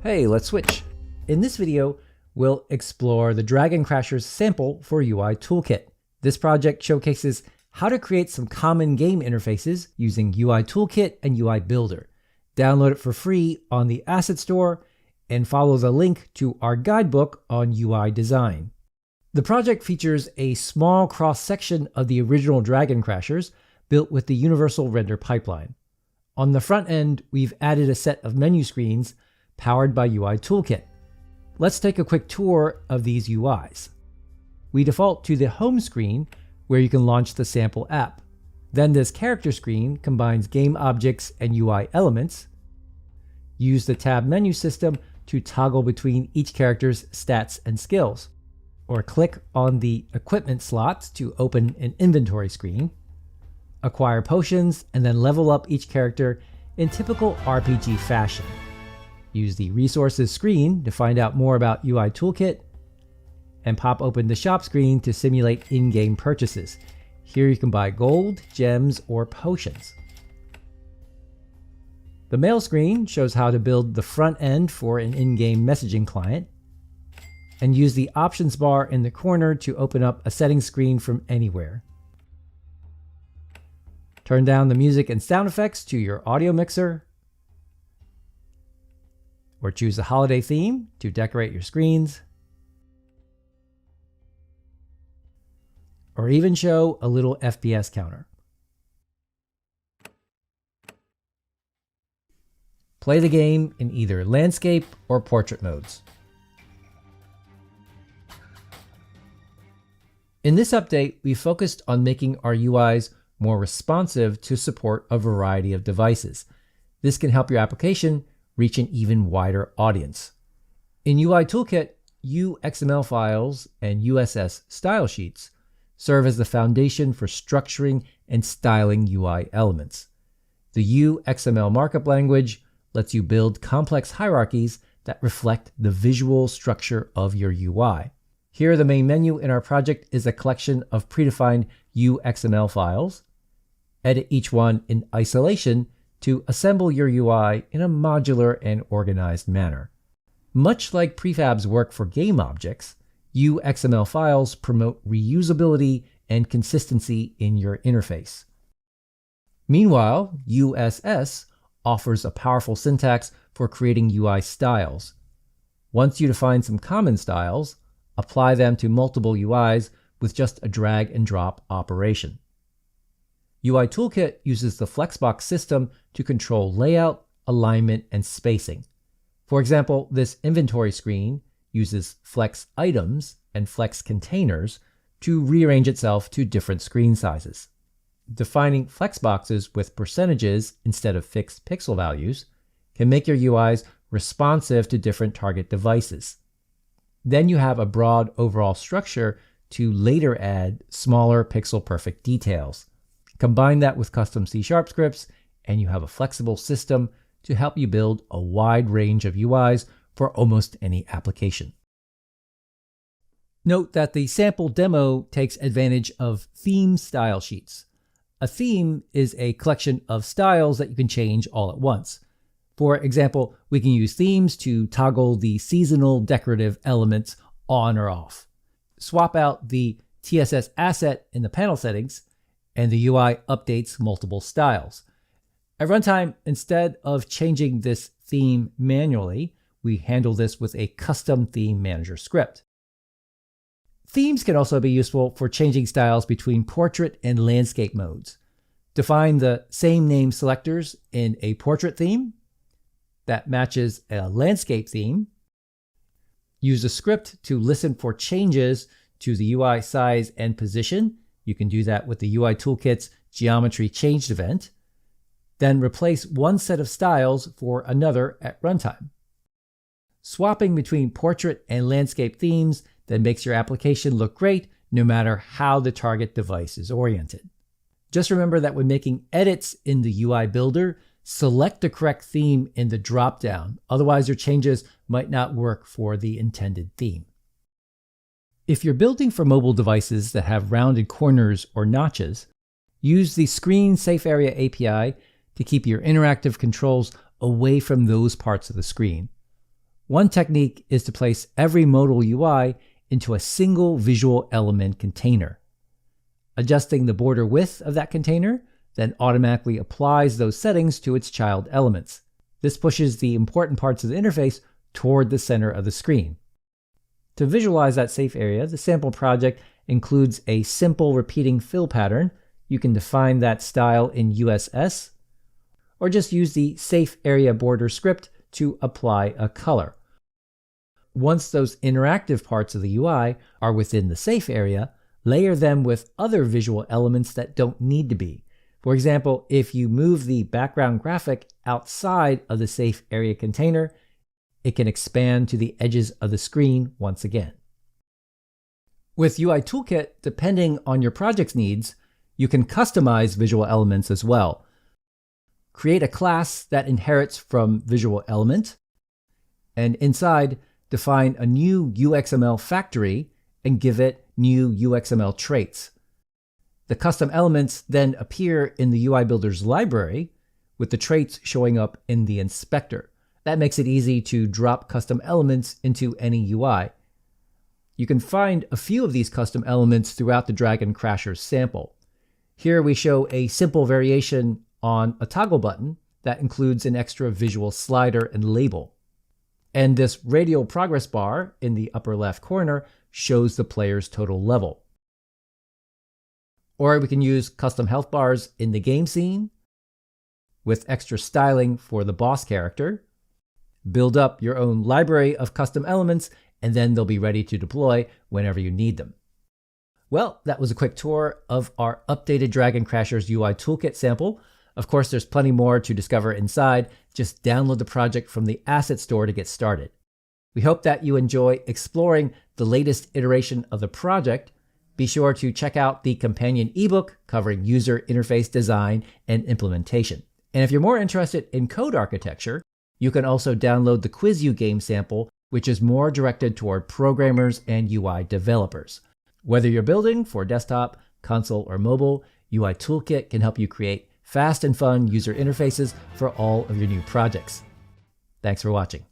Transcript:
Hey, let's switch. In this video, we'll explore the Dragon Crashers sample for UI Toolkit. This project showcases how to create some common game interfaces using UI Toolkit and UI Builder. Download it for free on the Asset Store and follow the link to our guidebook on UI design. The project features a small cross-section of the original Dragon Crashers built with the Universal Render Pipeline. On the front end, we've added a set of menu screens powered by UI Toolkit. Let's take a quick tour of these UIs. We default to the home screen where you can launch the sample app. Then this character screen combines game objects and UI elements. Use the tab menu system to toggle between each character's stats and skills. Or click on the equipment slots to open an inventory screen. Acquire potions and then level up each character in typical RPG fashion. Use the resources screen to find out more about UI Toolkit, and pop open the shop screen to simulate in-game purchases. Here you can buy gold, gems, or potions. The mail screen shows how to build the front end for an in-game messaging client, and use the options bar in the corner to open up a settings screen from anywhere. Turn down the music and sound effects to your audio mixer, or choose a holiday theme to decorate your screens, or even show a little FPS counter. Play the game in either landscape or portrait modes. In this update, we focused on making our UIs more responsive to support a variety of devices. This can help your application reach an even wider audience. In UI Toolkit, UXML files and USS style sheets serve as the foundation for structuring and styling UI elements. The UXML markup language lets you build complex hierarchies that reflect the visual structure of your UI. Here, the main menu in our project is a collection of predefined UXML files. Edit each one in isolation to assemble your UI in a modular and organized manner. Much like prefabs work for game objects, UXML files promote reusability and consistency in your interface. Meanwhile, USS offers a powerful syntax for creating UI styles. Once you define some common styles, apply them to multiple UIs with just a drag and drop operation. UI Toolkit uses the Flexbox system to control layout, alignment, and spacing. For example, this inventory screen uses Flex items and Flex containers to rearrange itself to different screen sizes. Defining Flexboxes with percentages instead of fixed pixel values can make your UIs responsive to different target devices. Then you have a broad overall structure to later add smaller pixel-perfect details. Combine that with custom C# scripts, and you have a flexible system to help you build a wide range of UIs for almost any application. Note that the sample demo takes advantage of theme style sheets. A theme is a collection of styles that you can change all at once. For example, we can use themes to toggle the seasonal decorative elements on or off. Swap out the TSS asset in the panel settings, and the UI updates multiple styles. At runtime, instead of changing this theme manually, we handle this with a custom theme manager script. Themes can also be useful for changing styles between portrait and landscape modes. Define the same name selectors in a portrait theme that matches a landscape theme. Use a script to listen for changes to the UI size and position. You can do that with the UI Toolkit's geometry changed event. Then replace one set of styles for another at runtime. Swapping between portrait and landscape themes then makes your application look great no matter how the target device is oriented. Just remember that when making edits in the UI Builder, select the correct theme in the dropdown. Otherwise, your changes might not work for the intended theme. If you're building for mobile devices that have rounded corners or notches, use the Screen SafeArea API to keep your interactive controls away from those parts of the screen. One technique is to place every modal UI into a single visual element container. Adjusting the border width of that container then automatically applies those settings to its child elements. This pushes the important parts of the interface toward the center of the screen. To visualize that safe area, the sample project includes a simple repeating fill pattern. You can define that style in USS, or just use the SafeArea border script to apply a color. Once those interactive parts of the UI are within the safe area, layer them with other visual elements that don't need to be. For example, if you move the background graphic outside of the safe area container, it can expand to the edges of the screen once again. With UI Toolkit, depending on your project's needs, you can customize visual elements as well. Create a class that inherits from visual element, and inside, define a new UXML factory and give it new UXML traits. The custom elements then appear in the UI Builder's library, with the traits showing up in the inspector. That makes it easy to drop custom elements into any UI. You can find a few of these custom elements throughout the Dragon Crashers sample. Here we show a simple variation on a toggle button that includes an extra visual slider and label. And this radial progress bar in the upper left corner shows the player's total level. Or we can use custom health bars in the game scene with extra styling for the boss character. Build up your own library of custom elements, and then they'll be ready to deploy whenever you need them. Well, that was a quick tour of our updated Dragon Crashers UI Toolkit sample. Of course, there's plenty more to discover inside. Just download the project from the asset store to get started. We hope that you enjoy exploring the latest iteration of the project. Be sure to check out the companion ebook covering user interface design and implementation. And if you're more interested in code architecture, you can also download the Quiz game sample, which is more directed toward programmers and UI developers. Whether you're building for desktop, console, or mobile, UI Toolkit can help you create fast and fun user interfaces for all of your new projects. Thanks for watching.